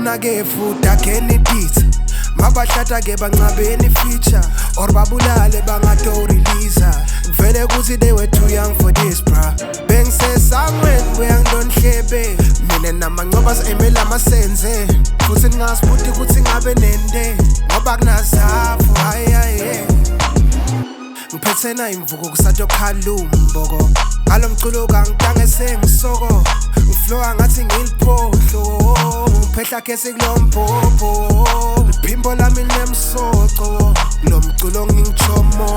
bafuna ke futhi again beat mabahlata ke bancabeni feature or babulale bangato releaser vele kuthi they were too young for this bra bengisesangweni buyangidonhlebe mina namancoba emela amasenze futhi ngasibuthi ukuthi ngabe nende ngoba kunazafu hayi ngiphethe imvuko kusato khalumbo alomculo kangitange sengisoko ngiflowa ngathi ngiliphohlo ngiphehla kesi kulompopo iphimbo lami nemsoco lomculo ngingichomo